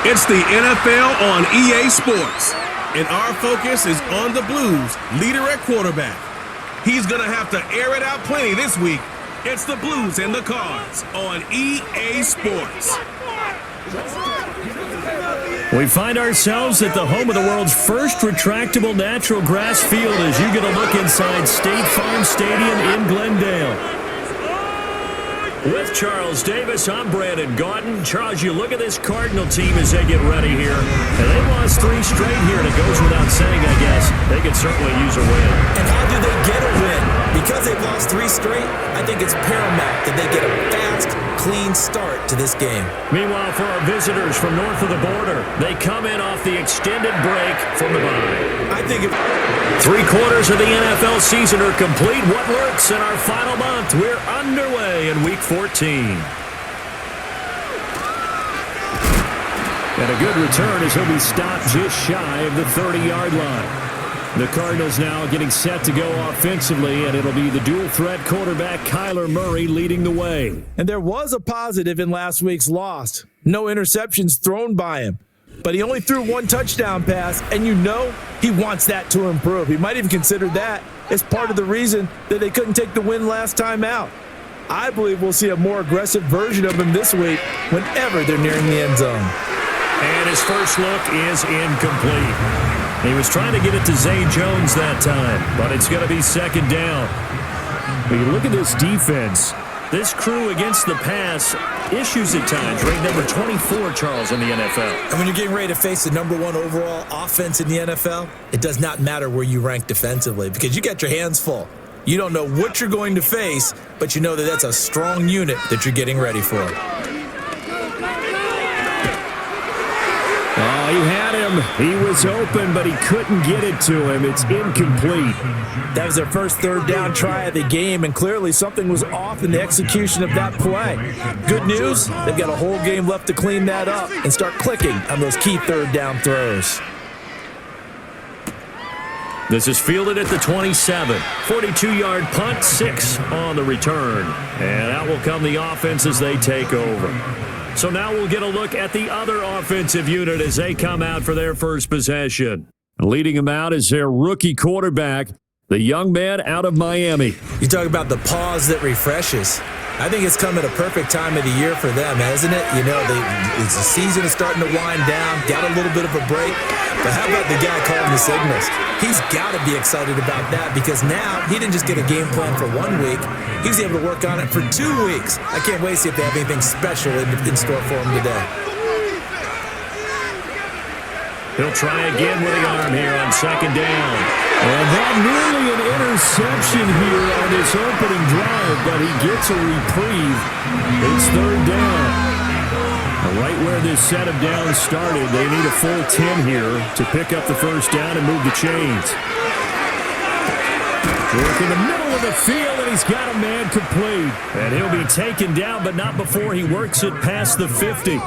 It's the NFL on EA Sports, and our focus is on the Blues' leader at quarterback. He's going to have to air it out plenty this week. It's the Blues and the Cards on EA Sports. We find ourselves at the home of the world's first retractable natural grass field as you get a look inside State Farm Stadium in Glendale. With Charles Davis, I'm Brandon Gaudin. Charles, you look at this Cardinal team as they get ready here. And they lost 3 straight here, and it goes without saying, I guess. They could certainly use a win. And how do they get a win? Because they've lost 3 straight, I think it's paramount that they get a fast, clean start to this game. Meanwhile, for our visitors from north of the border, they come in off the extended break from the bye. I think 3 quarters of the NFL season are complete. What works in our final month? We're underway in Week 14. And a good return as he'll be stopped just shy of the 30-yard line. The Cardinals now getting set to go offensively, and it'll be the dual-threat quarterback Kyler Murray leading the way. And there was a positive in last week's loss. No interceptions thrown by him. But he only threw 1 touchdown pass, and you know he wants that to improve. He might even consider that as part of the reason that they couldn't take the win last time out. I believe we'll see a more aggressive version of him this week whenever they're nearing the end zone. And his first look is incomplete. He was trying to get it to Zay Jones that time, but it's going to be second down. When you look at this defense, this crew against the pass, issues at times, ranked number 24, Charles, in the NFL. And when you're getting ready to face the #1 overall offense in the NFL, it does not matter where you rank defensively because you got your hands full. You don't know what you're going to face, but you know that that's a strong unit that you're getting ready for. Oh, he had him. He was open, but he couldn't get it to him. It's incomplete. That was their first third down try of the game, and clearly something was off in the execution of that play. Good news, they've got a whole game left to clean that up and start clicking on those key third down throws. This is fielded at the 27. 42-yard punt, 6 on the return. And out will come the offense as they take over. So now we'll get a look at the other offensive unit as they come out for their first possession. Leading them out is their rookie quarterback, the young man out of Miami. You talk about the pause that refreshes. I think it's come at a perfect time of the year for them, hasn't it? You know, the season is starting to wind down, got a little bit of a break. But how about the guy calling the signals? He's got to be excited about that because now he didn't just get a game plan for 1 week. He was able to work on it for 2 weeks. I can't wait to see if they have anything special in store for him today. He'll try again with the arm here on second down. And that nearly an interception here on this opening drive, but he gets a reprieve. It's third down. Right where this set of downs started, they need a full 10 here to pick up the first down and move the chains. Work in the middle of the field, and he's got a man complete. And he'll be taken down, but not before he works it past the 50.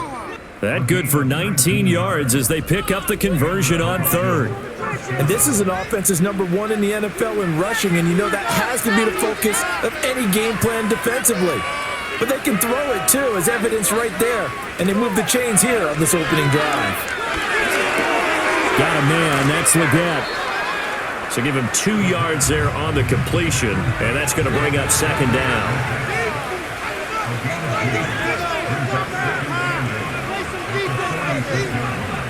That good for 19 yards as they pick up the conversion on third. And this is an offense that's #1 in the NFL in rushing, and you know that has to be the focus of any game plan defensively. But they can throw it, too, as evidence right there. And they move the chains here on this opening drive. Got a man. That's Leggett. So give him 2 yards there on the completion, and that's going to bring up second down.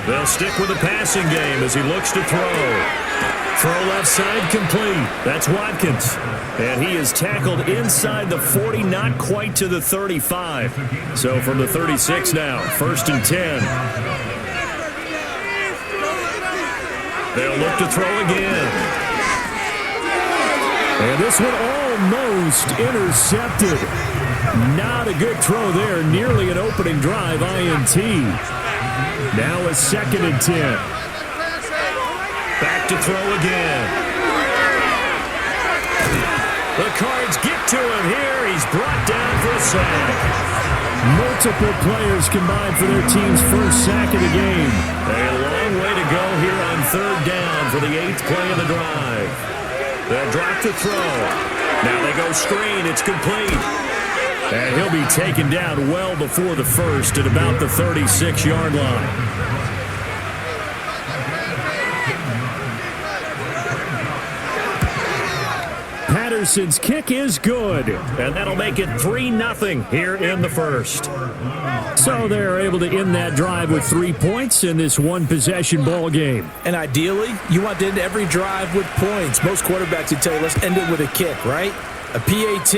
They'll stick with the passing game as he looks to throw. Throw left side complete. That's Watkins. And he is tackled inside the 40, not quite to the 35. So from the 36 now, 1st and 10. They'll look to throw again. And this one almost intercepted. Not a good throw there. Nearly an opening drive, INT. Now a 2nd and 10. Back to throw again. The Cards get to him here. He's brought down for a sack. Multiple players combined for their team's first sack of the game. A long way to go here on third down for the 8th play of the drive. They'll drop to throw. Now they go screen. It's complete. And he'll be taken down well before the first at about the 36-yard line. Patterson's kick is good, and that'll make it 3-0 here in the first. So they're able to end that drive with 3 points in this one-possession ball game. And ideally, you want to end every drive with points. Most quarterbacks would tell you, let's end it with a kick, right? A PAT,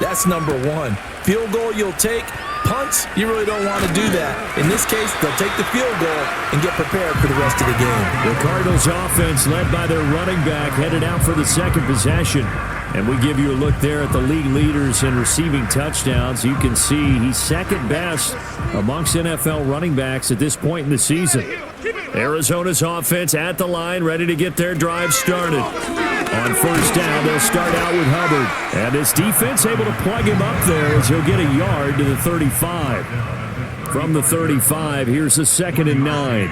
that's number one. Field goal you'll take. Punts, you really don't want to do that. In this case, they'll take the field goal and get prepared for the rest of the game. The Cardinals offense, led by their running back, headed out for the second possession. And we give you a look there at the league leaders in receiving touchdowns. You can see he's second best amongst NFL running backs at this point in the season. Arizona's offense at the line, ready to get their drive started. On first down, they'll start out with Hubbard. And this defense able to plug him up there as he'll get a yard to the 35. From the 35, here's a 2nd and 9.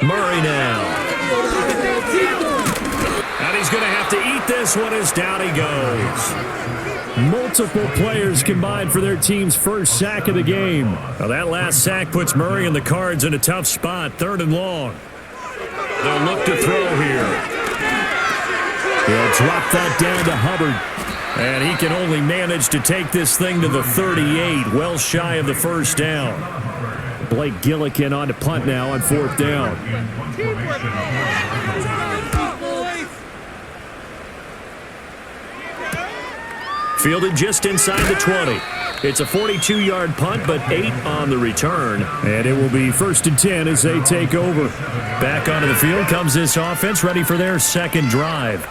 Murray now. And he's going to have to eat this one as down he goes. Multiple players combined for their team's first sack of the game. Now that last sack puts Murray and the Cards in a tough spot, 3rd and long. They'll look to throw here. He'll drop that down to Hubbard. And he can only manage to take this thing to the 38, well shy of the first down. Blake Gillikin on to punt now on 4th down. Fielded just inside the 20. It's a 42-yard punt, but 8 on the return. And it will be 1st and 10 as they take over. Back onto the field comes this offense, ready for their second drive.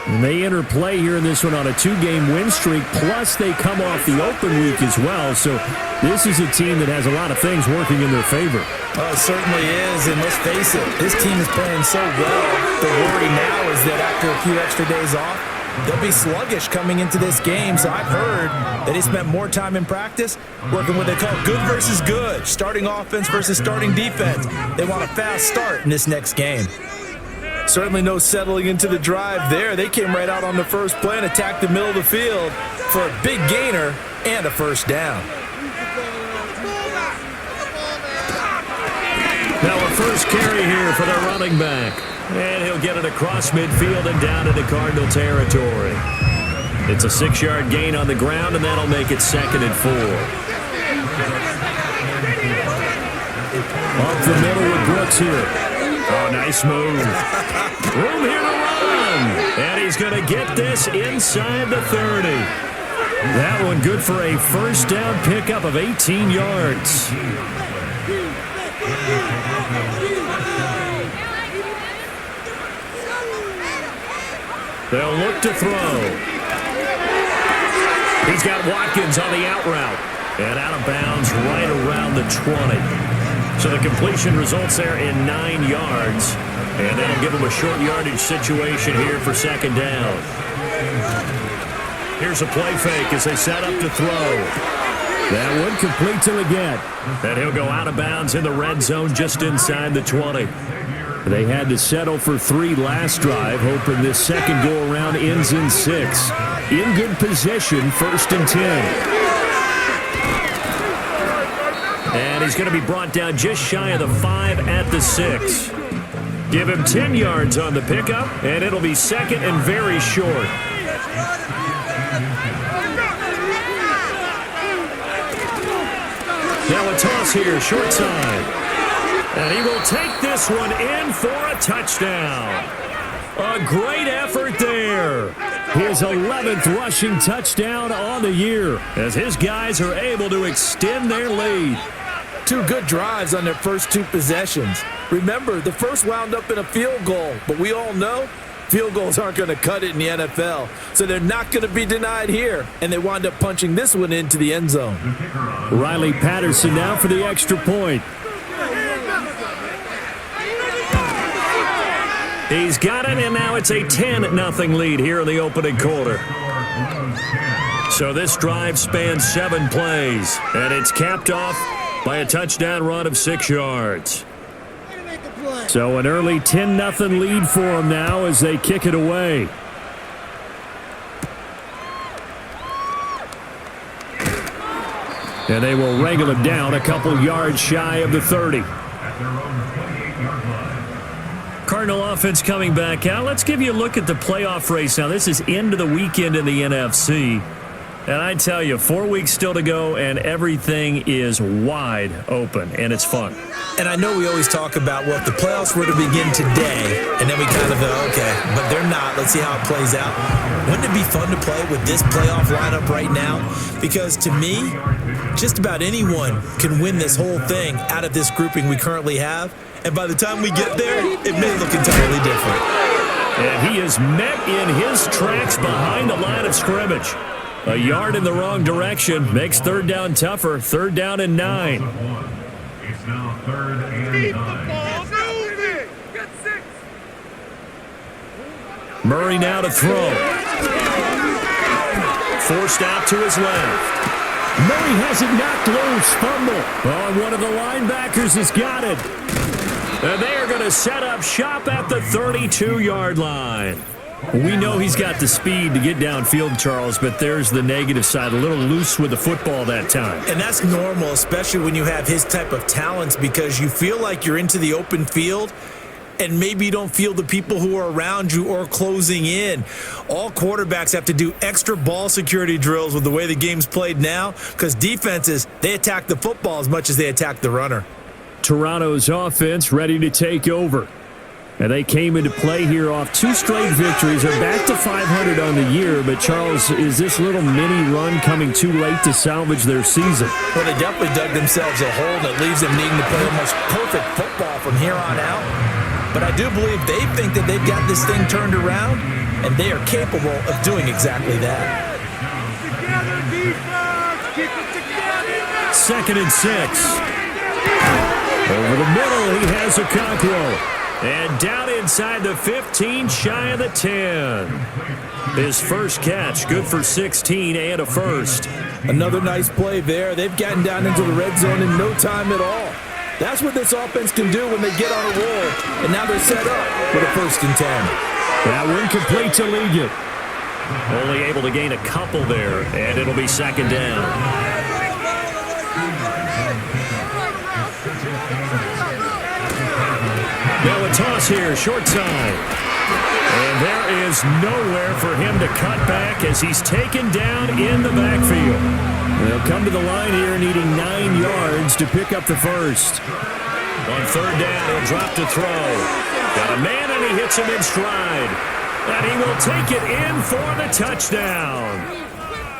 And they enter play here in this one on a 2-game win streak, plus they come off the open week as well. So this is a team that has a lot of things working in their favor. Oh, it certainly is, and let's face it, this team is playing so well. The worry now is that after a few extra days off, they'll be sluggish coming into this game. So I've heard that they spent more time in practice working what they call good versus good, starting offense versus starting defense. They want a fast start in this next game. Certainly no settling into the drive there. They came right out on the first play and attacked the middle of the field for a big gainer and a first down. Now a first carry here for the running back. And he'll get it across midfield and down into Cardinal territory. It's a 6-yard gain on the ground, and that'll make it 2nd and 4. Up the middle with Brooks here. Oh, nice move. Room here to run. And he's going to get this inside the 30. That one good for a first down pickup of 18 yards. They'll look to throw. He's got Watkins on the out route. And out of bounds right around the 20. So the completion results there in 9 yards. And that'll give him a short yardage situation here for 2nd down. Here's a play fake as they set up to throw. That one complete to Leggett. And he'll go out of bounds in the red zone just inside the 20. They had to settle for 3 last drive, hoping this second go-around ends in 6. In good position, 1st and 10. And he's going to be brought down just shy of the 5 at the 6. Give him 10 yards on the pickup, and it'll be 2nd and very short. Now a toss here, short side. And he will take this one in for a touchdown. A great effort there. His 11th rushing touchdown on the year as his guys are able to extend their lead. 2 good drives on their first 2 possessions. Remember, the first wound up in a field goal, but we all know field goals aren't going to cut it in the NFL, so they're not going to be denied here, and they wound up punching this one into the end zone. Riley Patterson now for the extra point. He's got it, and now it's a 10-0 lead here in the opening quarter. So this drive spans 7 plays, and it's capped off by a touchdown run of 6 yards. So an early 10-0 lead for them now as they kick it away. And they will wrangle him down a couple yards shy of the 30. Cardinal offense coming back out. Let's give you a look at the playoff race now. This is into the weekend in the NFC. And I tell you, 4 weeks still to go, and everything is wide open, and it's fun. And I know we always talk about, well, if the playoffs were to begin today, and then we kind of go, okay, but they're not. Let's see how it plays out. Wouldn't it be fun to play with this playoff lineup right now? Because to me, just about anyone can win this whole thing out of this grouping we currently have. And by the time we get there, it may look entirely different. And he is met in his tracks behind the line of scrimmage. A yard in the wrong direction makes third down tougher. Third down and 9. It's now 3rd and 9. Murray now to throw. Forced out to his left. Murray has it knocked loose. Fumble. Oh, one of the linebackers has got it. And they are going to set up shop at the 32-yard line. We know he's got the speed to get downfield, Charles, but there's the negative side. A little loose with the football that time. And that's normal, especially when you have his type of talents, because you feel like you're into the open field and maybe you don't feel the people who are around you or closing in. All quarterbacks have to do extra ball security drills with the way the game's played now, because defenses, they attack the football as much as they attack the runner. Toronto's offense ready to take over. And they came into play here off 2 straight victories. They're back to 500 on the year. But, Charles, is this little mini run coming too late to salvage their season? Well, they definitely dug themselves a hole that leaves them needing to play almost perfect football from here on out. But I do believe they think that they've got this thing turned around, and they are capable of doing exactly that. 2nd and 6. Over the middle, he has a Okonkwo. And down inside the 15, shy of the 10. His first catch, good for 16 and a first. Another nice play there. They've gotten down into the red zone in no time at all. That's what this offense can do when they get on a roll. And now they're set up with a 1st and 10. That one complete to Liggett. Only able to gain a couple there, and it'll be 2nd down. Now a toss here, short side. And there is nowhere for him to cut back as he's taken down in the backfield. They'll come to the line here needing 9 yards to pick up the first. On 3rd down, he'll drop to throw. Got a man and he hits him in stride. And he will take it in for the touchdown.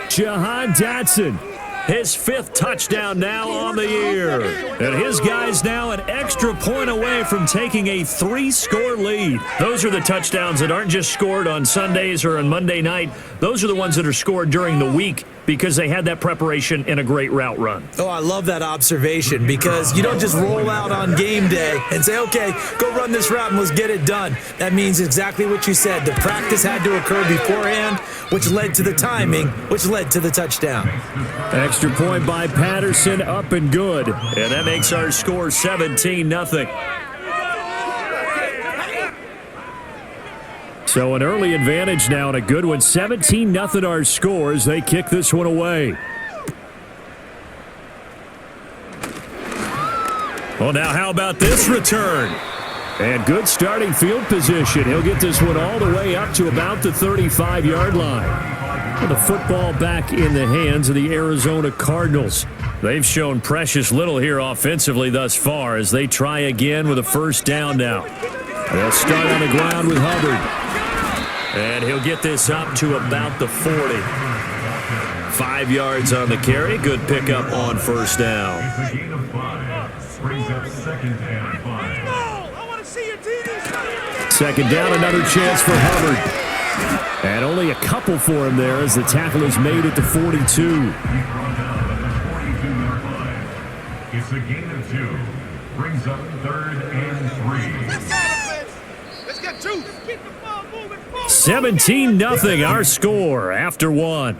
Jahan Dotson. His 5th touchdown now on the year. And his guys now an extra point away from taking a 3-score lead. Those are the touchdowns that aren't just scored on Sundays or on Monday night. Those are the ones that are scored during the week because they had that preparation in a great route run. Oh, I love that observation, because you don't just roll out on game day and say, okay, go run this route and let's get it done. That means exactly what you said. The practice had to occur beforehand, which led to the timing, which led to the touchdown. Extra point by Patterson, up and good. And that makes our score 17-0. So an early advantage now and a good one. 17-0 our score as they kick this one away. Well, now how about this return? And good starting field position. He'll get this one all the way up to about the 35-yard line. With the football back in the hands of the Arizona Cardinals. They've shown precious little here offensively thus far as they try again with a 1st down now. They'll start on the ground with Hubbard. And he'll get this up to about the 40. 5 yards on the carry. Good pickup on 1st down. Brings up 2nd and 5. 2nd down, another chance for Hubbard. And only a couple for him there as the tackle is made at the 42. It's a gain of 2. Brings up 3rd and 3. Let's get 2. 17-0 our score after 1.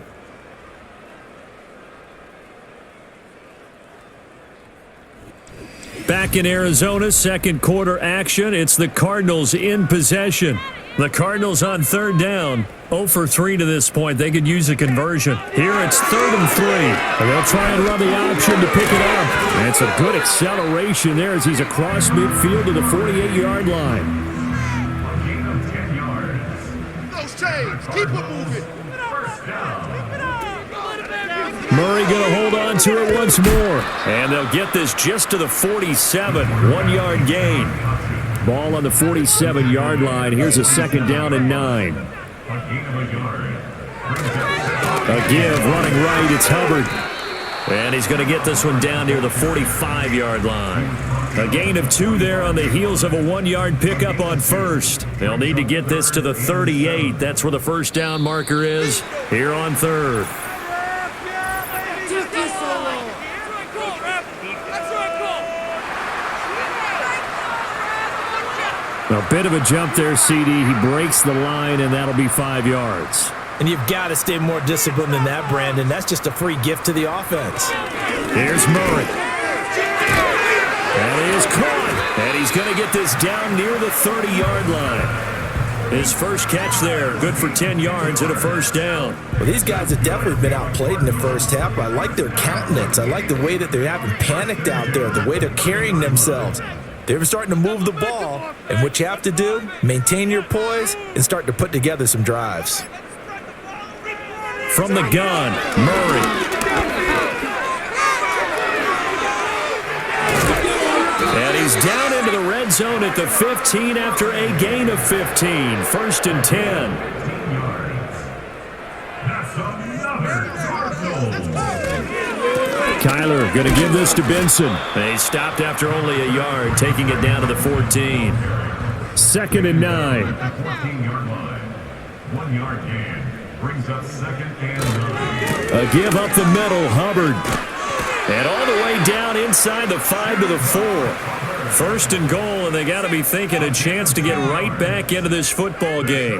Back in Arizona, 2nd quarter action. It's the Cardinals in possession. The Cardinals on third down. 0 for 3 to this point. They could use a conversion. Here it's 3rd and 3. And they'll try and run the option to pick it up. And it's a good acceleration there as he's across midfield to the 48-yard line. A gain of 10 yards. Those chains, keep it moving. First down. Murray going to hold on to it once more. And they'll get this just to the 47. 1-yard gain. Ball on the 47-yard line. Here's a 2nd down and 9. A gain of a yard. A give running right. It's Hubbard. And he's going to get this one down near the 45-yard line. A gain of 2 there on the heels of a 1-yard pickup on first. They'll need to get this to the 38. That's where the first down marker is here on third. A bit of a jump there, CD. He breaks the line, and that'll be 5 yards. And you've got to stay more disciplined than that, Brandon. That's just a free gift to the offense. Here's Murray. And he is caught. And he's going to get this down near the 30-yard line. His first catch there, good for 10 yards and a first down. Well, these guys have definitely been outplayed in the first half. I like their countenance. I like the way that they're having panicked out there, the way they're carrying themselves. They're starting to move the ball, and what you have to do, maintain your poise and start to put together some drives. From the gun, Murray. And he's down into the red zone at the 15 after a gain of 15. 1st and 10. That's another Cardinal. Kyler going to give this to Benson. They stopped after only a yard, taking it down to the 14. 2nd and 9. 14-yard line. 1 yard gain. Brings up 2nd and 9. A give up the middle, Hubbard. And all the way down inside the 5 to the 4. 1st and goal, and they got to be thinking a chance to get right back into this football game.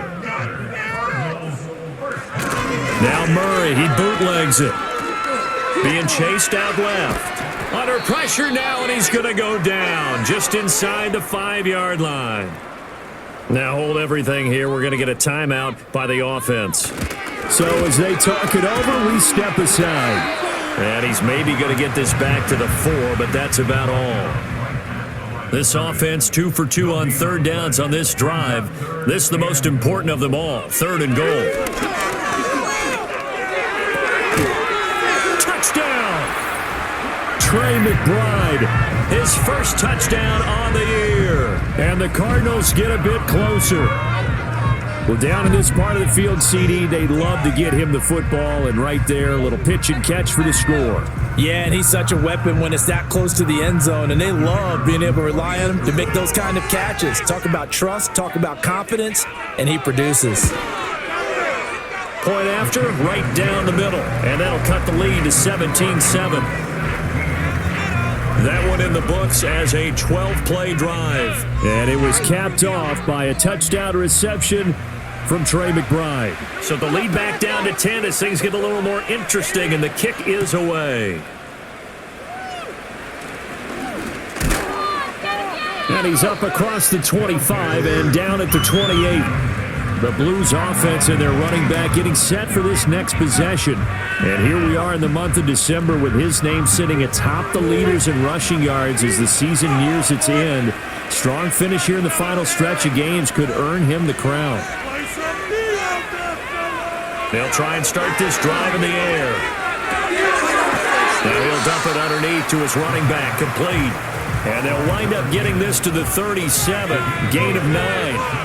Now Murray, he bootlegs it. Being chased out left. Under pressure now, and he's going to go down just inside the 5-yard line. Now hold everything here. We're going to get a timeout by the offense. So as they talk it over, we step aside. And he's maybe going to get this back to the 4, but that's about all. This offense 2 for 2 on 3rd downs on this drive. This is the most important of them all. 3rd and goal. Trey McBride, his first touchdown on the year. And the Cardinals get a bit closer. Well, down in this part of the field, CD, they love to get him the football, and right there, a little pitch and catch for the score. Yeah, and he's such a weapon when it's that close to the end zone, and they love being able to rely on him to make those kind of catches. Talk about trust, talk about confidence, and he produces. Point after, right down the middle, and that'll cut the lead to 17-7. That one in the books as a 12-play drive. And it was capped off by a touchdown reception from Trey McBride. So the lead back down to 10 as things get a little more interesting, and the kick is away. And he's up across the 25 and down at the 28. The Blues offense and their running back getting set for this next possession. And here we are in the month of December with his name sitting atop the leaders in rushing yards as the season nears its end. Strong finish here in the final stretch of games could earn him the crown. They'll try and start this drive in the air. Now he'll dump it underneath to his running back, complete. And they'll wind up getting this to the 37, gain of 9.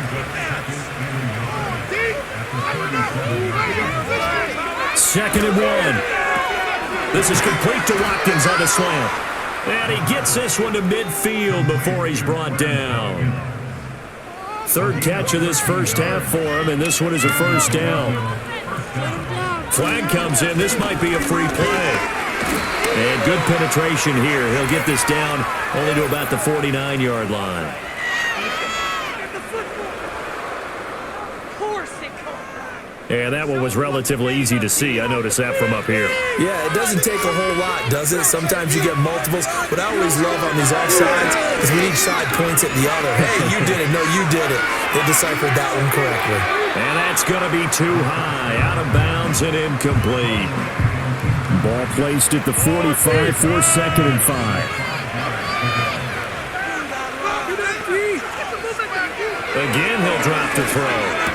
2nd and 1. This is complete to Watkins on the slant. And he gets this one to midfield before he's brought down. 3rd catch of this first half for him, and this one is a first down. Flag comes in. This might be a free play. And good penetration here. He'll get this down only to about the 49-yard line. And that one was relatively easy to see. I noticed that from up here. Yeah, it doesn't take a whole lot, does it? Sometimes you get multiples. What I always love on these offsides is when each side points at the other. Hey, you did it. No, you did it. They deciphered that one correctly. And that's going to be too high. Out of bounds and incomplete. Ball placed at the 45 for 2nd and 5. Again, he'll drop to throw.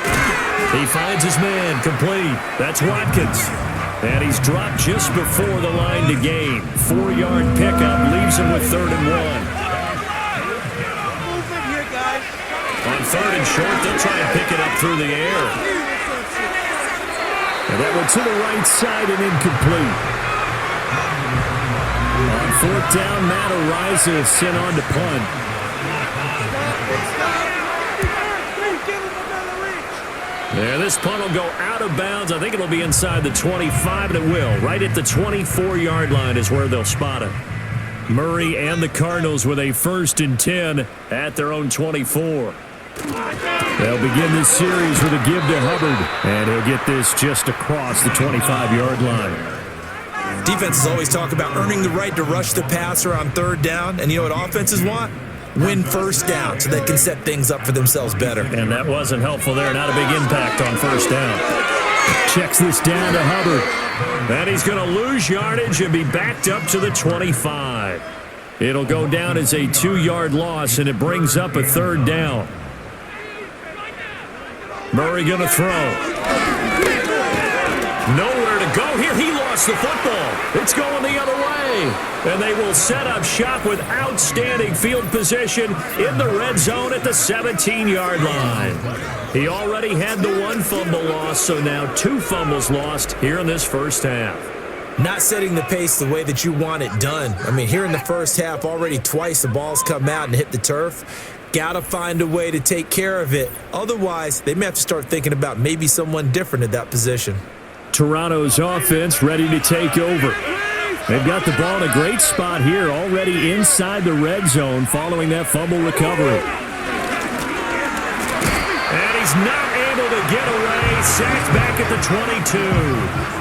He finds his man, complete. That's Watkins. And he's dropped just before the line to gain. 4-yard pickup leaves him with 3rd and 1. On 3rd and short, they'll try and pick it up through the air. And that one to the right side and incomplete. On 4th down, Matt Ariza is sent on to punt. Yeah, this punt will go out of bounds. I think it'll be inside the 25, and it will. Right at the 24-yard line is where they'll spot it. Murray and the Cardinals with a 1st and 10 at their own 24. They'll begin this series with a give to Hubbard, and he'll get this just across the 25-yard line. Defenses always talk about earning the right to rush the passer on 3rd down, and you know what offenses want? Win 1st down so they can set things up for themselves better. And that wasn't helpful there. Not a big impact on 1st down. Checks this down to Hubbard. And he's going to lose yardage and be backed up to the 25. It'll go down as a 2-yard loss, and it brings up a 3rd down. Murray going to throw. Nowhere to go here. He lost the football. It's going the other way. And they will set up shop with outstanding field position in the red zone at the 17-yard line. He already had the 1 fumble loss, so now 2 fumbles lost here in this 1st half. Not setting the pace the way that you want it done. I mean, here in the 1st half, already twice the ball's come out and hit the turf. Got to find a way to take care of it. Otherwise, they may have to start thinking about maybe someone different at that position. Toronto's offense ready to take over. They've got the ball in a great spot here, already inside the red zone following that fumble recovery. And he's not able to get away. Sacked back at the 22.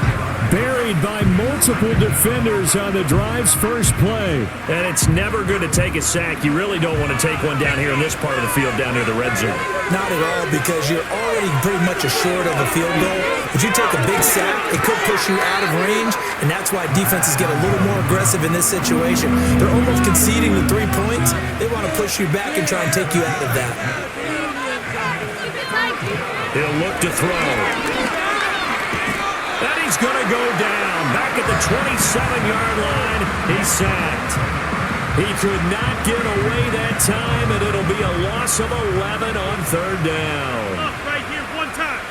Buried by multiple defenders on the drive's first play. And it's never good to take a sack. You really don't want to take one down here in this part of the field, down near the red zone. Not at all, because you're already pretty much assured of a field goal. If you take a big sack, it could push you out of range, and that's why defenses get a little more aggressive in this situation. They're almost conceding the 3 points. They want to push you back and try and take you out of that. He'll look to throw. And he's going to go down. Back at the 27-yard line, he's sacked. He could not get away that time, and it'll be a loss of 11 on 3rd down. Right here, 1 time.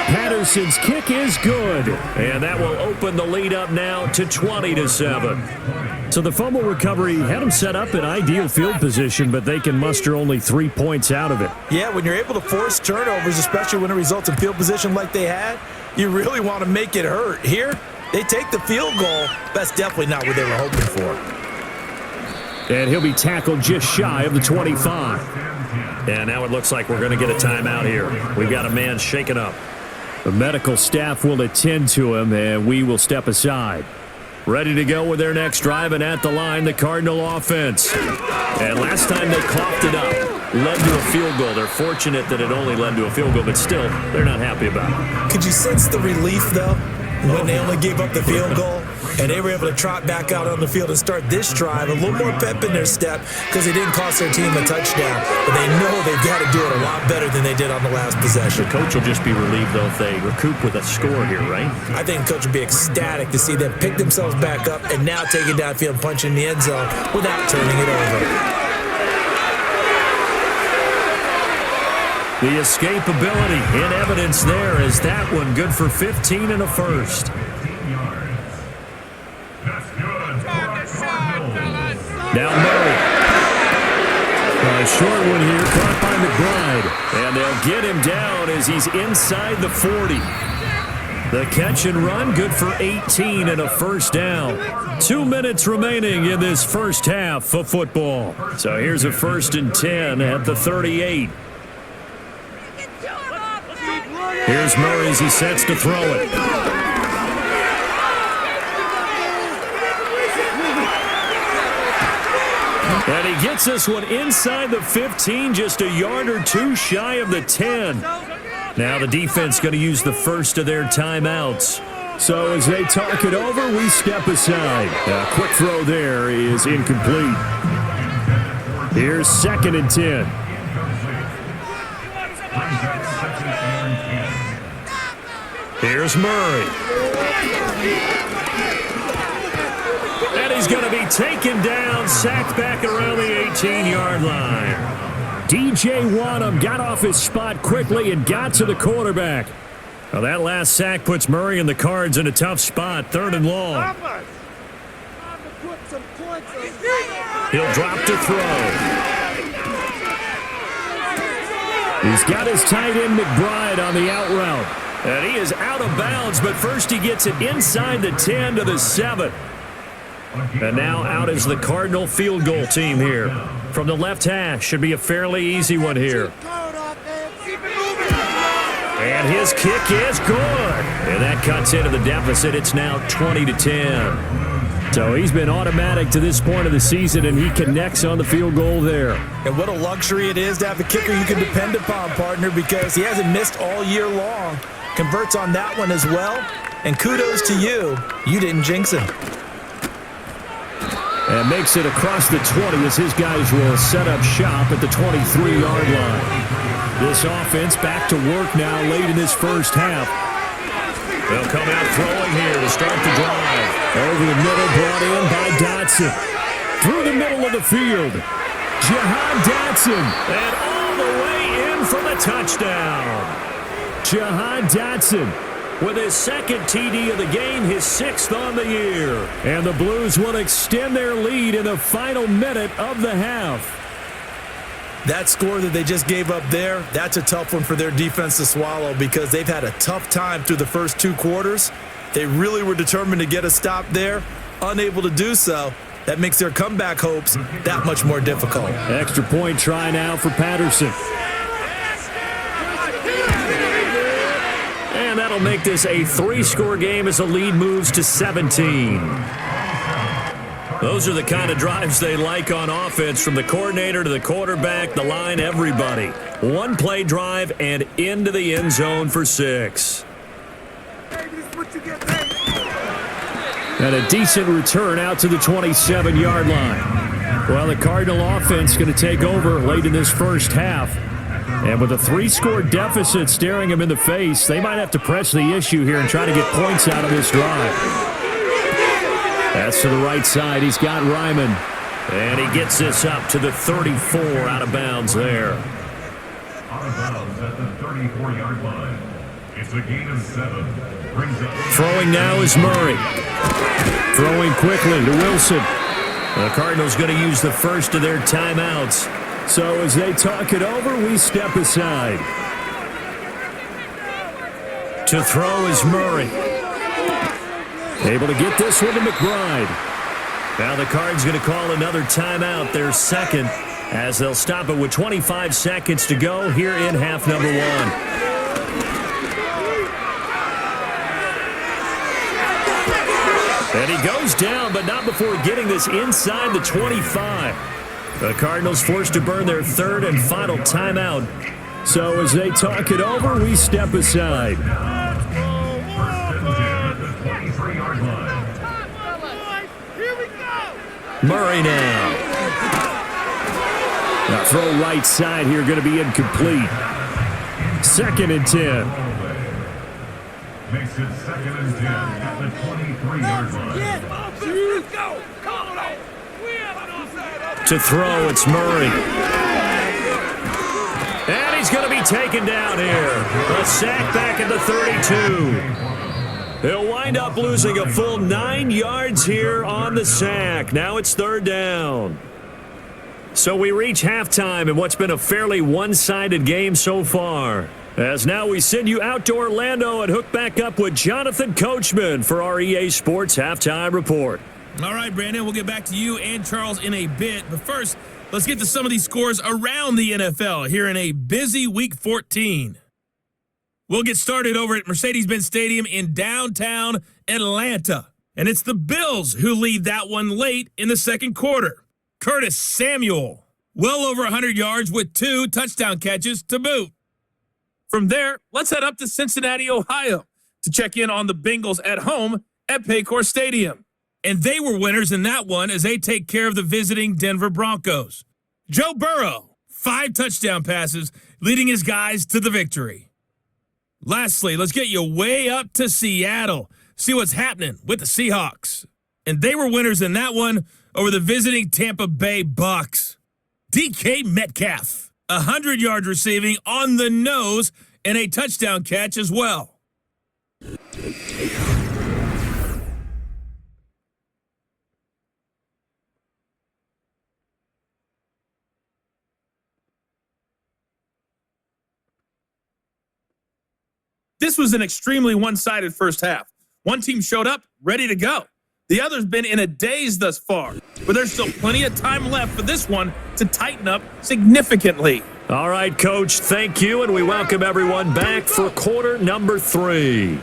Patterson's kick is good, and that will open the lead up now to 20-7. So the fumble recovery had them set up in ideal field position, but they can muster only 3 points out of it. Yeah, when you're able to force turnovers, especially when it results in field position like they had, you really want to make it hurt. Here, they take the field goal. That's definitely not what they were hoping for. And he'll be tackled just shy of the 25. And now it looks like we're going to get a timeout here. We've got a man shaken up. The medical staff will attend to him, and we will step aside. Ready to go with their next drive, and at the line, the Cardinal offense. And last time they coughed it up, led to a field goal. They're fortunate that it only led to a field goal, but still, they're not happy about it. Could you sense the relief, though, when they only gave up the field goal? And they were able to trot back out on the field and start this drive, a little more pep in their step because they didn't cost their team a touchdown. But they know they've got to do it a lot better than they did on the last possession. The coach will just be relieved, though, if they recoup with a score here, right? I think the coach will be ecstatic to see them pick themselves back up and now take it downfield and punch in the end zone without turning it over. The escapability in evidence there is that one good for 15 and a first. Now Murray. A short one here, caught by McBride. And they'll get him down as he's inside the 40. The catch and run, good for 18 and a first down. 2 minutes remaining in this first half of football. So here's a 1st and 10 at the 38. Here's Murray as he sets to throw it. And he gets this one inside the 15, just a yard or two shy of the 10. Now the defense going to use the first of their timeouts. So as they talk it over, we step aside. A quick throw there is incomplete. Here's 2nd and 10. Here's Murray. And he's going to be taken down, sacked back around the 18-yard line. DJ Wanham got off his spot quickly and got to the quarterback. Well, that last sack puts Murray and the Cards in a tough spot, 3rd and long. He'll drop to throw. He's got his tight end McBride on the out route. And he is out of bounds, but first he gets it inside the 10 to the 7. And now out is the Cardinal field goal team here. From the left hash, should be a fairly easy one here. And his kick is good. And that cuts into the deficit. It's now 20-10. So he's been automatic to this point of the season, and he connects on the field goal there. And what a luxury it is to have a kicker you can depend upon, partner, because he hasn't missed all year long. Converts on that one as well. And kudos to you. You didn't jinx him. And makes it across the 20 as his guys will set up shop at the 23-yard line. This offense back to work now late in this first half. They'll come out throwing here to start the drive. Over the middle, brought in by Dotson. Through the middle of the field. Jahan Dotson. And all the way in for the touchdown. Jahan Dotson with his 2nd TD of the game, his 6th on the year. And the Blues will extend their lead in the final minute of the half. That score that they just gave up there, that's a tough one for their defense to swallow because they've had a tough time through the first 2 quarters. They really were determined to get a stop there, unable to do so. That makes their comeback hopes that much more difficult. Extra point try now for Patterson. And that'll make this a 3-score game as the lead moves to 17. Those are the kind of drives they like on offense, from the coordinator to the quarterback, the line, everybody. 1-play drive and into the end zone for 6. And a decent return out to the 27-yard line. Well, the Cardinal offense going to take over late in this first half. And with a 3-score deficit staring them in the face, they might have to press the issue here and try to get points out of this drive. That's to the right side. He's got Ryman. And he gets this up to the 34, out of bounds there. Out of bounds at the 34-yard line. It's a gain of 7. Brings up. Throwing now is Murray. Throwing quickly to Wilson. The Cardinals going to use the first of their timeouts. So as they talk it over, we step aside. To throw is Murray. Able to get this one to McBride. Now the Cards going to call another timeout, their 2nd, as they'll stop it with 25 seconds to go here in half number 1. And he goes down, but not before getting this inside the 25. The Cardinals forced to burn their 3rd and final timeout. So as they talk it over, we step aside. Murray now. Now throw right side here, going to be incomplete. 2nd and 10. Makes it 2nd and 10 at the 23-yard line. To throw, it's Murray. And he's going to be taken down here. A sack back at the 32. He'll wind up losing a full 9 yards here on the sack. Now it's 3rd down. So we reach halftime in what's been a fairly one-sided game so far. As now we send you out to Orlando and hook back up with Jonathan Coachman for our EA Sports Halftime Report. All right, Brandon, we'll get back to you and Charles in a bit. But first, let's get to some of these scores around the NFL here in a busy Week 14. We'll get started over at Mercedes-Benz Stadium in downtown Atlanta. And it's the Bills who lead that one late in the second quarter. Curtis Samuel, well over 100 yards with 2 touchdown catches to boot. From there, let's head up to Cincinnati, Ohio to check in on the Bengals at home at Paycor Stadium. And they were winners in that one as they take care of the visiting Denver Broncos. Joe Burrow, 5 touchdown passes, leading his guys to the victory. Lastly, let's get you way up to Seattle. See what's happening with the Seahawks. And they were winners in that one over the visiting Tampa Bay Bucks. DK Metcalf, 100 yards receiving on the nose and a touchdown catch as well. This was an extremely one-sided first half. One team showed up, ready to go. The other's been in a daze thus far, but there's still plenty of time left for this one to tighten up significantly. All right, Coach, thank you, and we welcome everyone back for quarter number 3.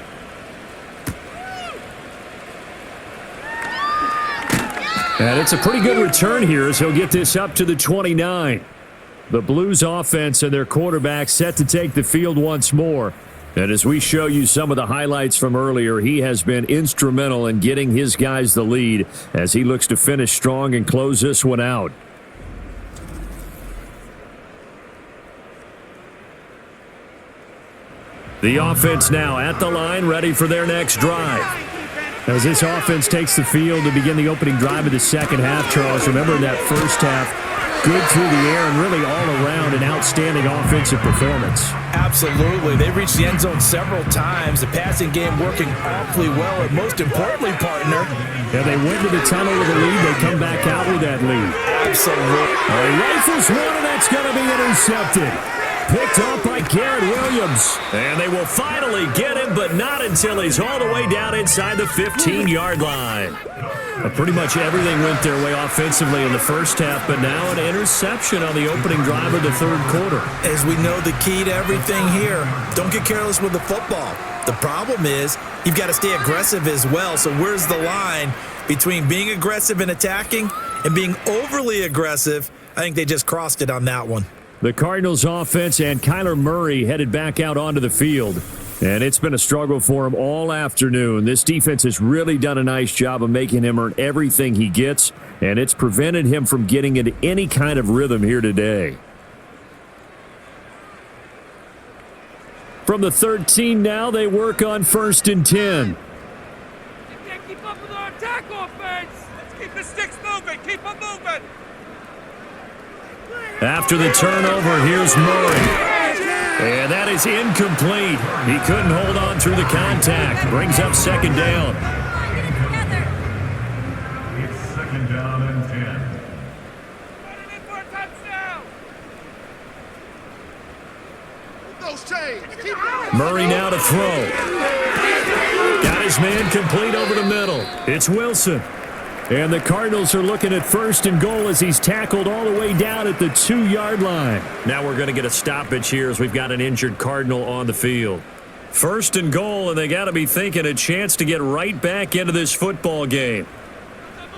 And it's a pretty good return here as he'll get this up to the 29. The Blues offense and their quarterback set to take the field once more. And as we show you some of the highlights from earlier, he has been instrumental in getting his guys the lead as he looks to finish strong and close this one out. The offense now at the line, ready for their next drive. As this offense takes the field to begin the opening drive of the second half, Charles, remember in that first half, good through the air and really all around an outstanding offensive performance. Absolutely. They reached the end zone several times. The passing game working awfully well, and most importantly, partner. Yeah, they went to the tunnel with a lead. They come back out with that lead. Absolutely. Rifles one, and that's going to be intercepted. Picked off by Garrett Williams. And they will finally get him, but not until he's all the way down inside the 15-yard line. Pretty much everything went their way offensively in the first half, but now an interception on the opening drive of the third quarter. As we know, the key to everything here, don't get careless with the football. The problem is you've got to stay aggressive as well. So where's the line between being aggressive and attacking and being overly aggressive? I think they just crossed it on that one. The Cardinals offense and Kyler Murray headed back out onto the field. And it's been a struggle for him all afternoon. This defense has really done a nice job of making him earn everything he gets, and it's prevented him from getting into any kind of rhythm here today. From the 13 now, they work on 1st and 10. You can't keep up with our attack offense. Let's keep the sticks moving. Keep them moving. After the turnover, here's Murray. And that is incomplete. He couldn't hold on through the contact. Brings up second down. It's second down and 10. Running in for a touchdown. Those chains. Keep moving. Murray now to throw. Got his man complete over the middle. It's Wilson. And the Cardinals are looking at 1st and goal as he's tackled all the way down at the 2-yard line. Now we're going to get a stoppage here as we've got an injured Cardinal on the field. 1st and goal, and they got to be thinking a chance to get right back into this football game.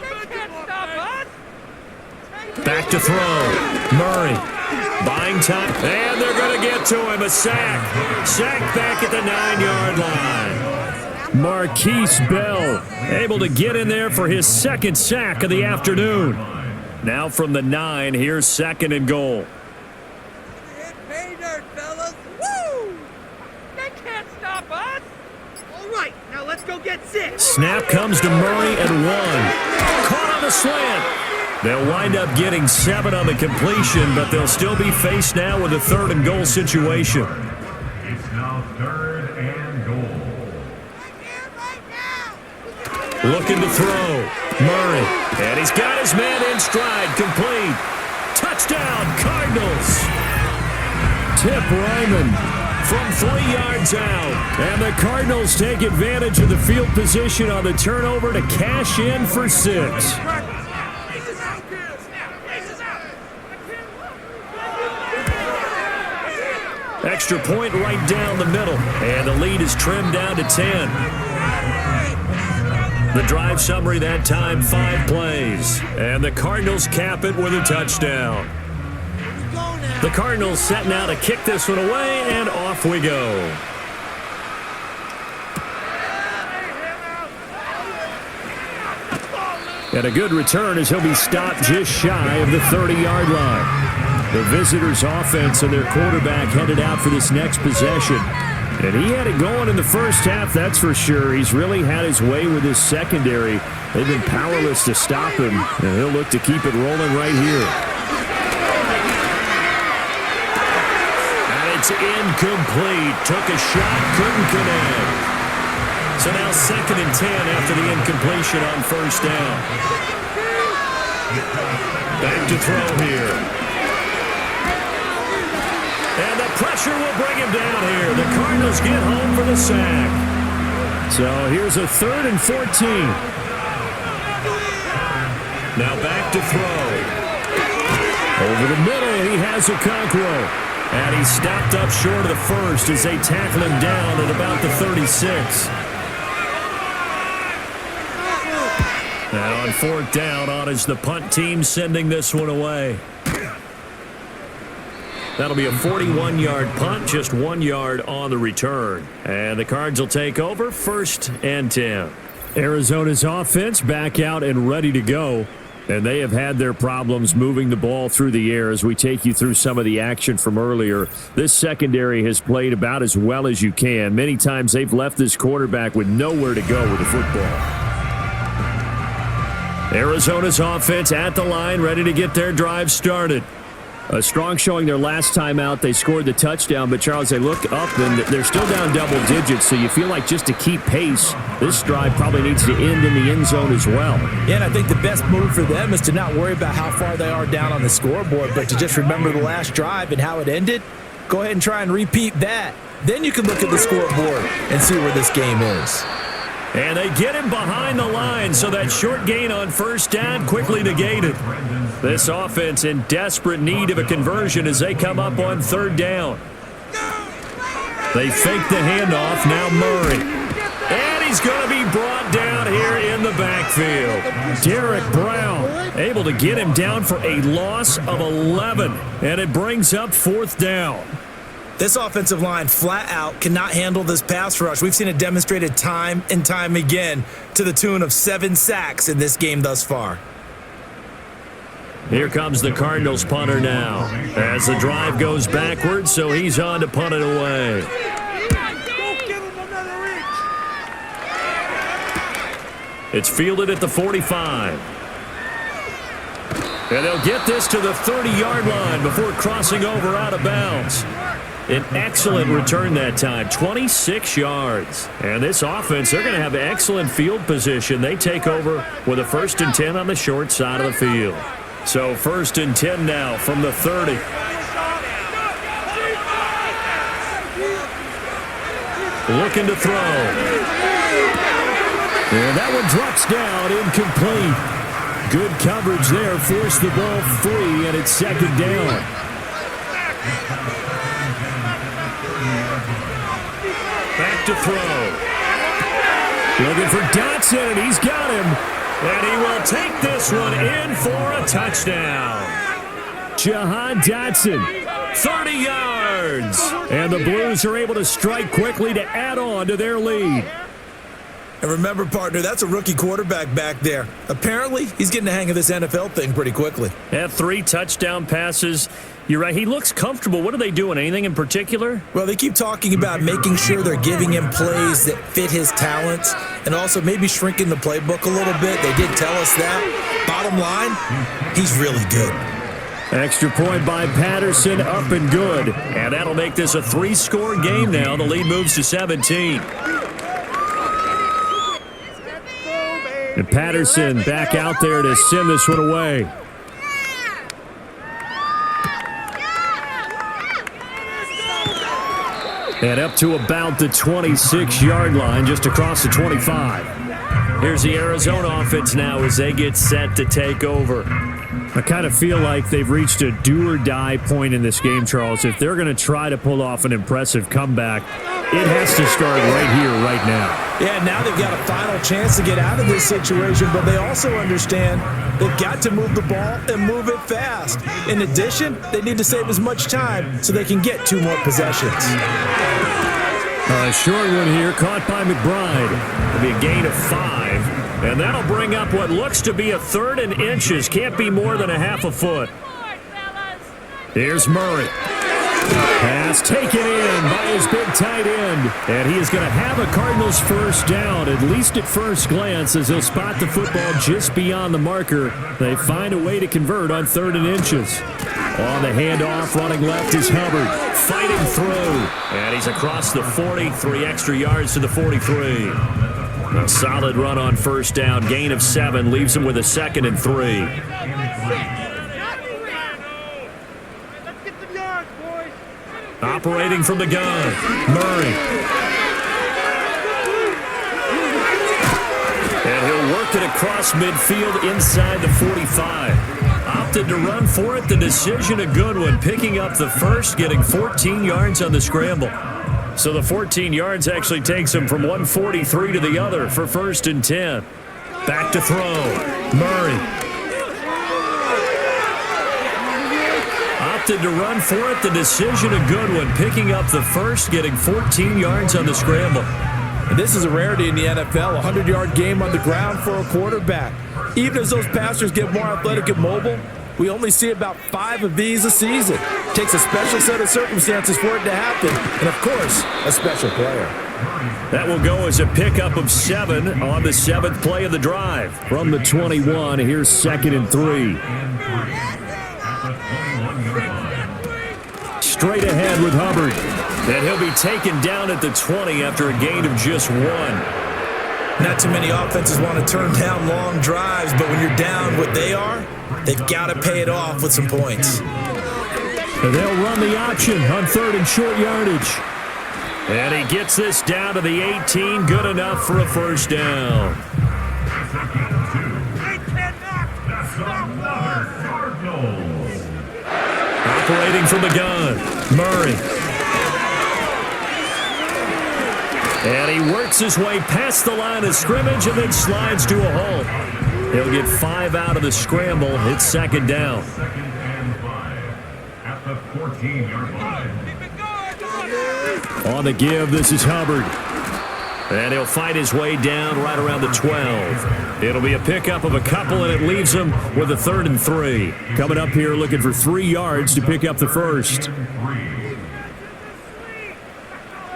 They can't stop us. Back to throw. Murray buying time, and they're going to get to him. A sack. Sack back at the 9-yard line. Marquise Bell able to get in there for his second sack of the afternoon. Now from the 9, here's 2nd and goal. Hit pay dirt, fellas. Woo! They can't stop us. All right, now let's go get 6. Snap comes to Murray at 1. Caught on the slant. They'll wind up getting 7 on the completion, but they'll still be faced now with a 3rd and goal situation. It's now 3rd and goal. Looking to throw. Murray. And he's got his man in stride. Complete. Touchdown, Cardinals. Tip Ryman from 3 yards out. And the Cardinals take advantage of the field position on the turnover to cash in for 6. Extra point right down the middle. lead is trimmed down to 10. The drive summary that time, 5 plays. And the Cardinals cap it with a touchdown. The Cardinals set now to kick this one away, and off we go. And a good return as he'll be stopped just shy of the 30-yard line. The visitors' offense and their quarterback headed out for this next possession. And he had it going in the first half, that's for sure. He's really had his way with his secondary. They've been powerless to stop him, and he'll look to keep it rolling right here. And it's incomplete. Took a shot, couldn't connect. So now 2nd and 10 after the incompletion on first down. Back to throw here. And the pressure will bring him down here. The Cardinals get home for the sack. So here's a 3rd and 14. Now back to throw. Over the middle, he has Okonkwo. And he's stopped up short of the first as they tackle him down at about the 36. And on 4th down, on is the punt team sending this one away. That'll be a 41-yard punt, just 1 yard on the return. And the Cards will take over, 1st and 10. Arizona's offense back out and ready to go. And they have had their problems moving the ball through the air as we take you through some of the action from earlier. This secondary has played about as well as you can. Many times they've left this quarterback with nowhere to go with the football. Arizona's offense at the line, ready to get their drive started. A strong showing their last time out. They scored the touchdown, but Charles, they look up and they're still down double digits, so you feel like just to keep pace, this drive probably needs to end in the end zone as well. Yeah, and I think the best move for them is to not worry about how far they are down on the scoreboard, but to just remember the last drive and how it ended. Go ahead and try and repeat that. Then you can look at the scoreboard and see where this game is. And they get him behind the line, so that short gain on first down quickly negated. This offense in desperate need of a conversion as they come up on 3rd down. They fake the handoff, now Murray. And he's going to be brought down here in the backfield. Derek Brown able to get him down for a loss of 11, and it brings up 4th down. This offensive line flat out cannot handle this pass rush. We've seen it demonstrated time and time again to the tune of 7 sacks in this game thus far. Here comes the Cardinals punter now as the drive goes backwards, so he's on to punt it away. It's fielded at the 45. And they'll get this to the 30-yard line before crossing over out of bounds. An excellent return that time, 26 yards. And this offense, they're going to have excellent field position. They take over with a 1st and 10 on the short side of the field. So 1st and 10 now from the 30. Looking to throw. And that one drops down, incomplete. Good coverage there, forced the ball free, and it's 2nd down. Back to throw. Looking for Dotson, and he's got him. And he will take this one in for a touchdown. Jahan Dotson, 30 yards. And the Blues are able to strike quickly to add on to their lead. And remember, partner, that's a rookie quarterback back there. Apparently, he's getting the hang of this NFL thing pretty quickly. Had 3 touchdown passes. You're right. He looks comfortable. What are they doing? Anything in particular? Well, they keep talking about making sure they're giving him plays that fit his talents and also maybe shrinking the playbook a little bit. They did tell us that. Bottom line, he's really good. Extra point by Patterson, up and good. And that'll make this a 3-score game now. The lead moves to 17. And Patterson back out there to send this one away. And up to about the 26-yard line, just across the 25. Here's the Arizona offense now as they get set to take over. I kind of feel like they've reached a do-or-die point in this game, Charles. If they're going to try to pull off an impressive comeback, it has to start right here, right now. Yeah, now they've got a final chance to get out of this situation, but they also understand they've got to move the ball and move it fast. In addition, they need to save as much time so they can get 2 more possessions. A short one here, caught by McBride. It'll be a gain of 5. And that'll bring up what looks to be a 3rd and inches. Can't be more than a half a foot. Here's Murray. Pass taken in by his big tight end. And he is going to have a Cardinals first down, at least at first glance, as he'll spot the football just beyond the marker. They find a way to convert on 3rd and inches. On the handoff, running left is Hubbard. Fighting through. And he's across the 40, 3 extra yards to the 43. A solid run on first down. Gain of 7 leaves him with a 2nd and 3. Operating from the gun, Murray. And he'll work it across midfield inside the 45. Opted to run for it. The decision a good one. Picking up the first, getting 14 yards on the scramble. So the 14 yards actually takes him from 143 to the other for 1st and 10. Back to throw. Murray. Opted to run for it. The decision a good one. Picking up the first, getting 14 yards on the scramble. And this is a rarity in the NFL, a 100-yard game on the ground for a quarterback. Even as those passers get more athletic and mobile, we only see about 5 of these a season. It takes a special set of circumstances for it to happen, and of course, a special player. That will go as a pickup of 7 on the 7th play of the drive. From the 21, here's 2nd and 3. Straight ahead with Hubbard. And he'll be taken down at the 20 after a gain of just 1. Not too many offenses want to turn down long drives, but when you're down what they are, they've got to pay it off with some points. And they'll run the option on 3rd and short yardage. And he gets this down to the 18, good enough for a first down. Operating from the gun, Murray. And he works his way past the line of scrimmage and then slides to a halt. He'll get 5 out of the scramble. It's 2nd down. At the 14-yard line. On the give, this is Hubbard. And he'll fight his way down right around the 12. It'll be a pickup of a couple, and it leaves him with a 3rd and 3. Coming up here looking for 3 yards to pick up the first.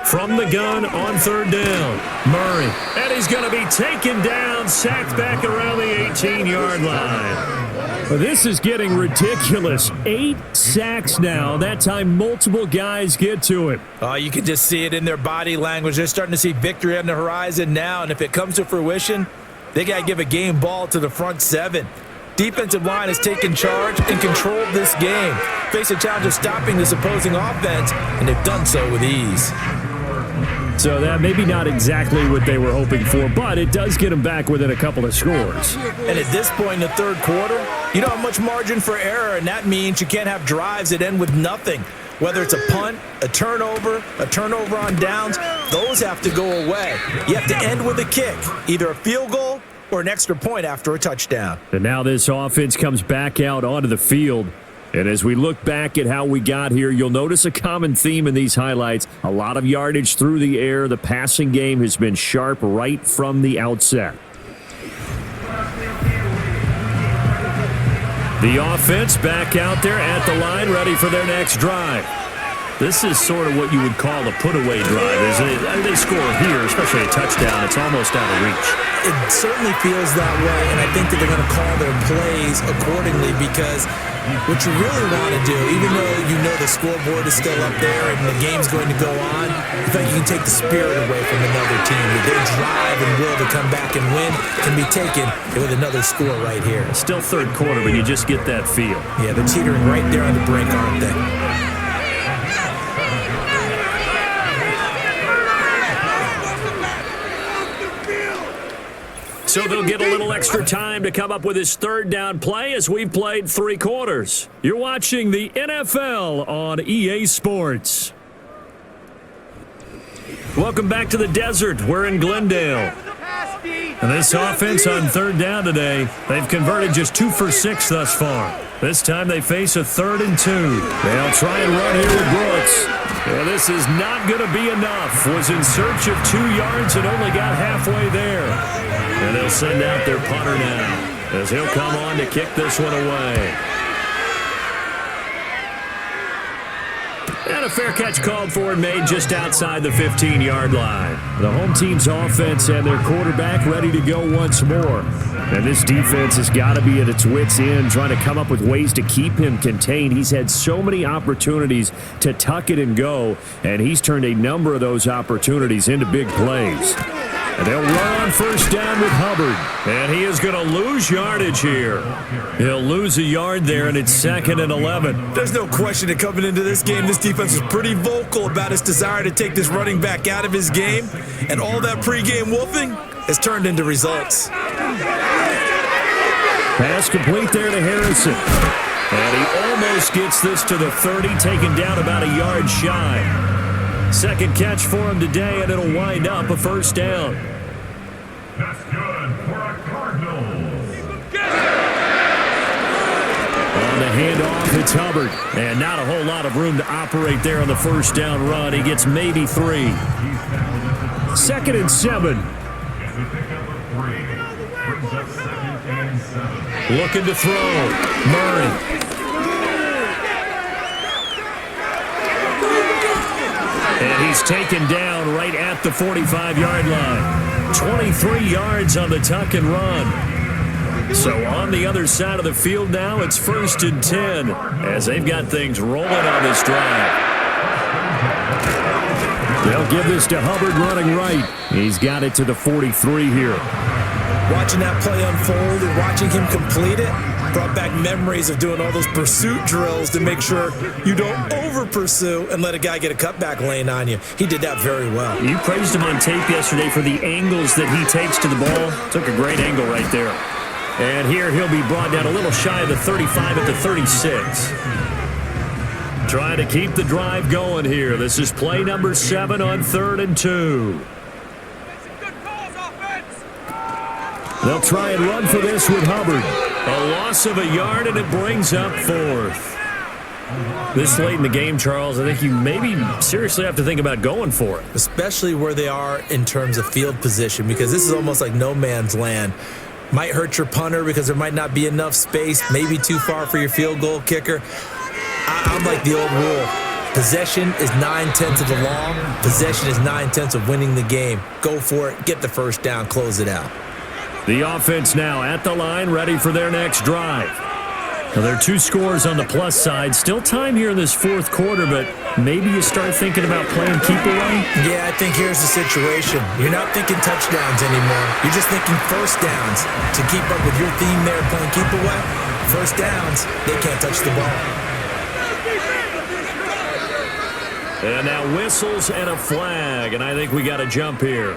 From the gun on 3rd down, Murray. And he's going to be taken down, sacked back around the 18-yard line. This is getting ridiculous. 8 sacks now. That time multiple guys get to it. Oh, you can just see it in their body language. They're starting to see victory on the horizon now, and if it comes to fruition, they got to give a game ball to the front 7. Defensive line has taken charge and controlled this game. Face a challenge of stopping this opposing offense, and they've done so with ease. So that maybe not exactly what they were hoping for, but it does get them back within a couple of scores. And at this point in the 3rd quarter, you don't have much margin for error, and that means you can't have drives that end with nothing. Whether it's a punt, a turnover on downs, those have to go away. You have to end with a kick, either a field goal or an extra point after a touchdown. And now this offense comes back out onto the field. And as we look back at how we got here, you'll notice a common theme in these highlights. A lot of yardage through the air. The passing game has been sharp right from the outset. The offense back out there at the line, ready for their next drive. This is sort of what you would call a put-away drive. As they score here, especially a touchdown, it's almost out of reach. It certainly feels that way, and I think that they're going to call their plays accordingly because what you really want to do, even though you know the scoreboard is still up there and the game's going to go on, in fact, you can take the spirit away from another team. Their drive and will to come back and win can be taken with another score right here. It's still 3rd quarter, but you just get that feel. Yeah, they're teetering right there on the brink, aren't they? So they'll get a little extra time to come up with his third down play as we've played 3 quarters. You're watching the NFL on EA Sports. Welcome back to the desert. We're in Glendale. And this offense on third down today, they've converted just 2 for 6 thus far. This time they face a 3rd and 2. They'll try and run here with Brooks. Well, this is not going to be enough. Was in search of 2 yards and only got halfway there. And they'll send out their punter now as he'll come on to kick this one away. And a fair catch called for and made just outside the 15-yard line. The home team's offense and their quarterback ready to go once more. And this defense has got to be at its wits' end, trying to come up with ways to keep him contained. He's had so many opportunities to tuck it and go, and he's turned a number of those opportunities into big plays. And they'll run on first down with Hubbard. And he is going to lose yardage here. He'll lose a yard there, and it's 2nd and 11. There's no question that coming into this game, this defense was pretty vocal about its desire to take this running back out of his game. And all that pregame wolfing has turned into results. Pass complete there to Harrison. And he almost gets this to the 30, taken down about a yard shy. Second catch for him today, and it'll wind up a first down. That's good for a Cardinals. On the handoff, it's Hubbard. And not a whole lot of room to operate there on the first down run. He gets maybe 3. 2nd and 7. It's a pickup of 3. Brings up 2nd and 7. Looking to throw. Murray. And he's taken down right at the 45-yard line. 23 yards on the tuck and run. So on the other side of the field now, it's 1st and 10 as they've got things rolling on this drive. They'll give this to Hubbard running right. He's got it to the 43 here. Watching that play unfold and watching him complete it brought back memories of doing all those pursuit drills to make sure you don't over-pursue and let a guy get a cutback lane on you. He did that very well. You praised him on tape yesterday for the angles that he takes to the ball. Took a great angle right there. And here he'll be brought down a little shy of the 35 at the 36. Trying to keep the drive going here. This is play number 7 on 3rd and 2. They'll try and run for this with Hubbard. A loss of a yard, and it brings up 4th. This late in the game, Charles, I think you maybe seriously have to think about going for it. Especially where they are in terms of field position, because this is almost like no man's land. Might hurt your punter because there might not be enough space, maybe too far for your field goal kicker. I'm like the old rule. Possession is 9/10 of the law. Possession is 9/10 of winning the game. Go for it. Get the first down. Close it out. The offense now at the line, ready for their next drive. Now, there are 2 scores on the plus side. Still time here in this 4th quarter, but maybe you start thinking about playing keep away? Yeah, I think here's the situation. You're not thinking touchdowns anymore. You're just thinking first downs. To keep up with your theme there, playing keep away, first downs, they can't touch the ball. And now whistles and a flag, and I think we got a jump here.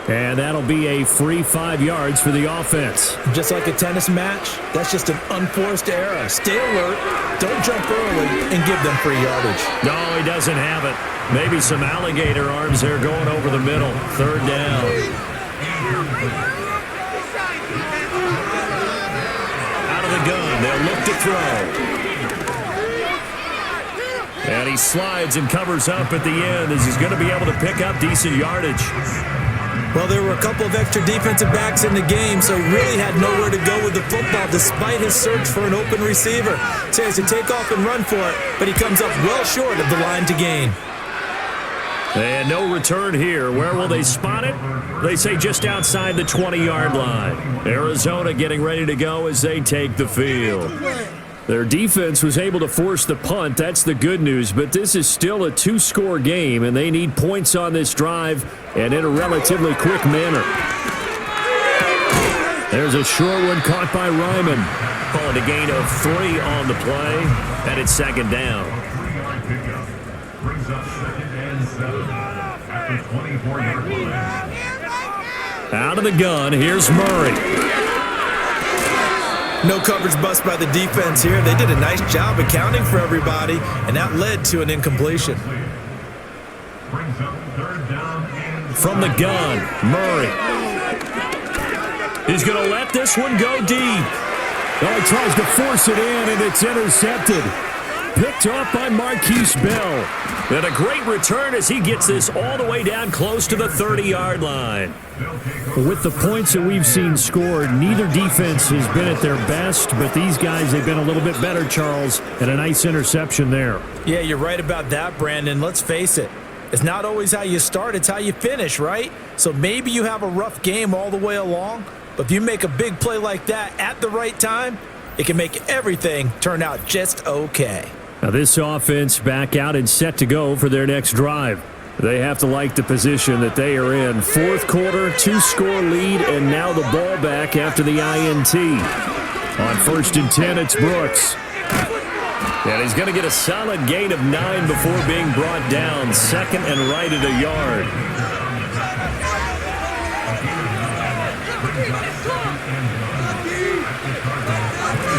And that'll be a free 5 yards for the offense. Just like a tennis match, that's just an unforced error. Stay alert, don't jump early, and give them free yardage. No, he doesn't have it. Maybe some alligator arms there going over the middle. 3rd down. Out of the gun, they'll look to throw. And he slides and covers up at the end as he's going to be able to pick up decent yardage. Well, there were a couple of extra defensive backs in the game, so he really had nowhere to go with the football despite his search for an open receiver. So he has to take off and run for it, but he comes up well short of the line to gain. And no return here. Where will they spot it? They say just outside the 20-yard line. Arizona getting ready to go as they take the field. Their defense was able to force the punt. That's the good news, but this is still a 2-score game, and they need points on this drive and in a relatively quick manner. There's a short one caught by Ryman. Calling a gain of 3 on the play, and it's 2nd down. Brings up 2nd and 7 at the 24-yard line. Out of the gun, here's Murray. No coverage bust by the defense here. They did a nice job accounting for everybody, and that led to an incompletion. Brings up 3rd down and From the gun, Murray. He's going to let this one go deep. Oh, he tries to force it in, and it's intercepted. Picked off by Marquise Bell. And a great return as he gets this all the way down close to the 30-yard line. With the points that we've seen scored, neither defense has been at their best, but these guys, they've been a little bit better, Charles, and a nice interception there. Yeah, you're right about that, Brandon. Let's face it. It's not always how you start, it's how you finish, right? So maybe you have a rough game all the way along, but if you make a big play like that at the right time, it can make everything turn out just okay. Now this offense back out and set to go for their next drive. They have to like the position that they are in. 4th quarter, 2-score lead, and now the ball back after the INT. On 1st and 10, it's Brooks. And he's going to get a solid gain of 9 before being brought down. 2nd and right at a yard.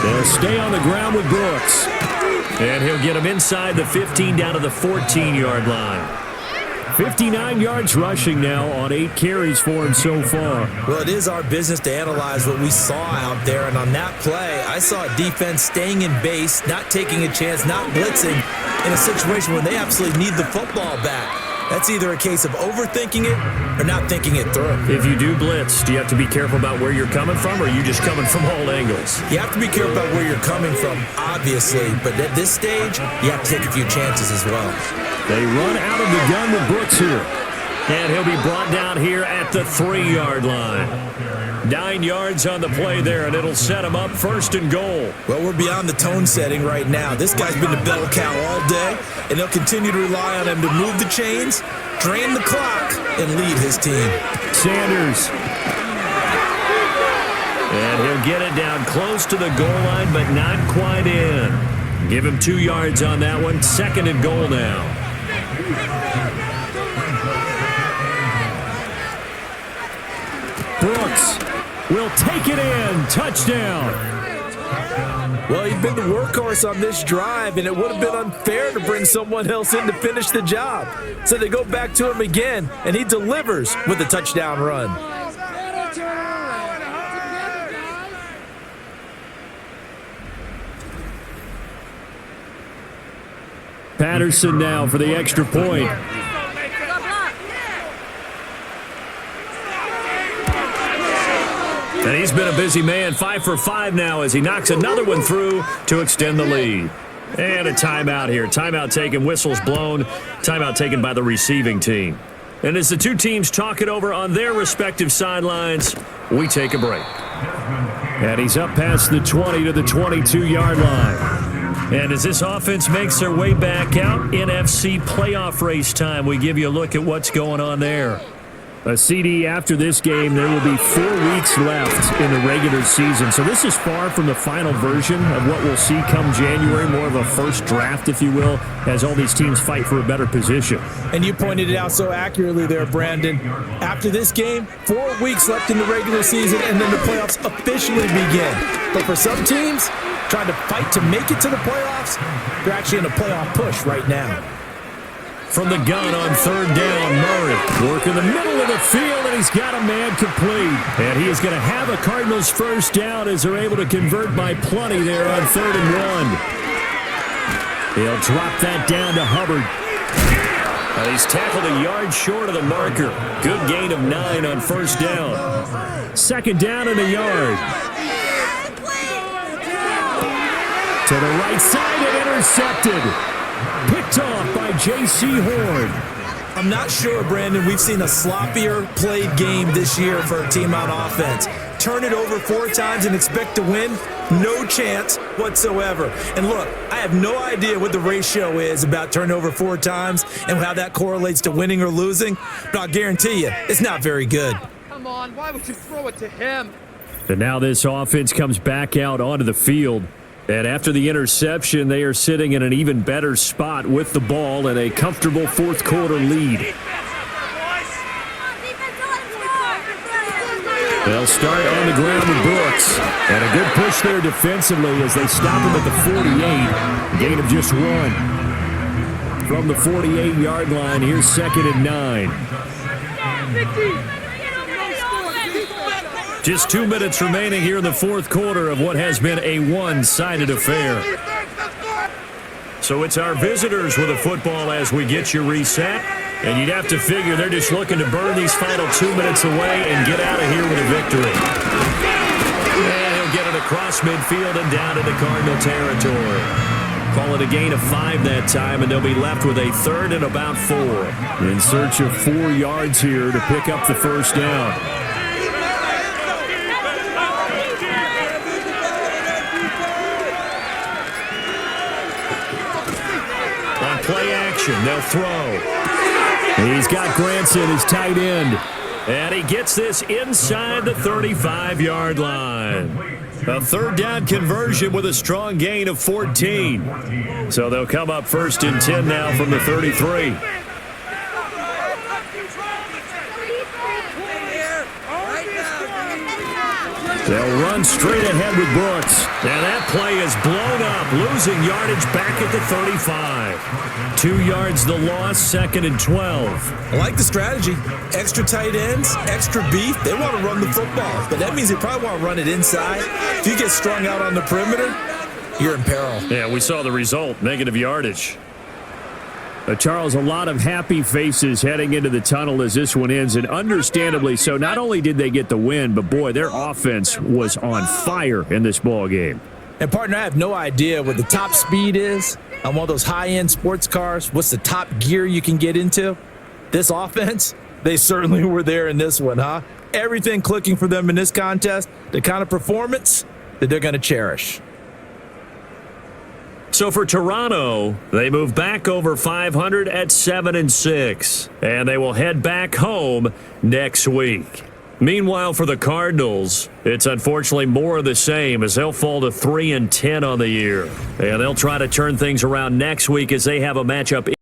They'll stay on the ground with Brooks. And he'll get him inside the 15 down to the 14-yard line. 59 yards rushing now on 8 carries for him so far. Well, it is our business to analyze what we saw out there, and on that play, I saw a defense staying in base, not taking a chance, not blitzing in a situation where they absolutely need the football back. That's either a case of overthinking it or not thinking it through. If you do blitz, do you have to be careful about where you're coming from, or are you just coming from all angles? You have to be careful about where you're coming from, obviously, but at this stage, you have to take a few chances as well. They run out of the gun with Brooks here. And he'll be brought down here at the 3-yard line. 9 yards on the play there, and it'll set him up 1st and goal. Well, we're beyond the tone setting right now. This guy's been the bell cow all day, and they'll continue to rely on him to move the chains, drain the clock, and lead his team. Sanders. And he'll get it down close to the goal line, but not quite in. Give him 2 yards on that one. 2nd and goal now. Brooks will take it in. Touchdown. Well, he's been the workhorse on this drive, and it would have been unfair to bring someone else in to finish the job. So they go back to him again, and he delivers with a touchdown run. Patterson now for the extra point. And he's been a busy man, 5 for 5 now as he knocks another one through to extend the lead. And a timeout here. Timeout taken, whistles blown. Timeout taken by the receiving team. And as the two teams talk it over on their respective sidelines, we take a break. And he's up past the 20 to the 22-yard line. And as this offense makes their way back out, NFC playoff race time, we give you a look at what's going on there. A CD after this game, there will be 4 weeks left in the regular season. So this is far from the final version of what we'll see come January, more of a first draft, if you will, as all these teams fight for a better position. And you pointed it out so accurately there, Brandon. After this game, 4 weeks left in the regular season, and then the playoffs officially begin. But for some teams, trying to fight to make it to the playoffs, they're actually in a playoff push right now. From the gun on 3rd down, Murray working the middle of the field, and he's got a man complete. And he is going to have a Cardinals first down as they're able to convert by plenty there on 3rd and 1. He'll drop that down to Hubbard. He's tackled a yard short of the marker. Good gain of 9 on 1st down. 2nd down and a yard. To the right side and intercepted. Picked off by J.C. Horn. I'm not sure, Brandon, we've seen a sloppier played game this year for a team on offense. Turn it over 4 times and expect to win? No chance whatsoever. And look, I have no idea what the ratio is about turnover 4 times and how that correlates to winning or losing, but I'll guarantee you, it's not very good. Come on, why would you throw it to him? And now this offense comes back out onto the field. And after the interception, they are sitting in an even better spot with the ball and a comfortable fourth quarter lead. They'll start on the ground with Brooks. And a good push there defensively as they stop him at the 48. Gain of just 1. From the 48-yard line, here's 2nd and 9. Just 2 minutes remaining here in the fourth quarter of what has been a one-sided affair. So it's our visitors with the football as we get you reset. And you'd have to figure they're just looking to burn these final 2 minutes away and get out of here with a victory. And he'll get it across midfield and down into Cardinal territory. Call it a gain of 5 that time, and they'll be left with a 3rd and about 4. In search of 4 yards here to pick up the first down. On play action, they'll throw. He's got Granson, his tight end. And he gets this inside the 35-yard line. A 3rd down conversion with a strong gain of 14. So they'll come up 1st and 10 now from the 33. They'll run straight ahead with Brooks. And that play is blown up, losing yardage back at the 35. 2 yards the loss, 2nd and 12. I like the strategy. Extra tight ends, extra beef. They want to run the football, but that means they probably want to run it inside. If you get strung out on the perimeter, you're in peril. Yeah, we saw the result, negative yardage. Charles, a lot of happy faces heading into the tunnel as this one ends, and understandably so. Not only did they get the win, but, boy, their offense was on fire in this ball game. And, partner, I have no idea what the top speed is on one of those high-end sports cars. What's the top gear you can get into? This offense, they certainly were there in this one, huh? Everything clicking for them in this contest, the kind of performance that they're going to cherish. So for Toronto, they move back over 500 at 7-6, and they will head back home next week. Meanwhile, for the Cardinals, it's unfortunately more of the same as they'll fall to 3-10 on the year. And they'll try to turn things around next week as they have a matchup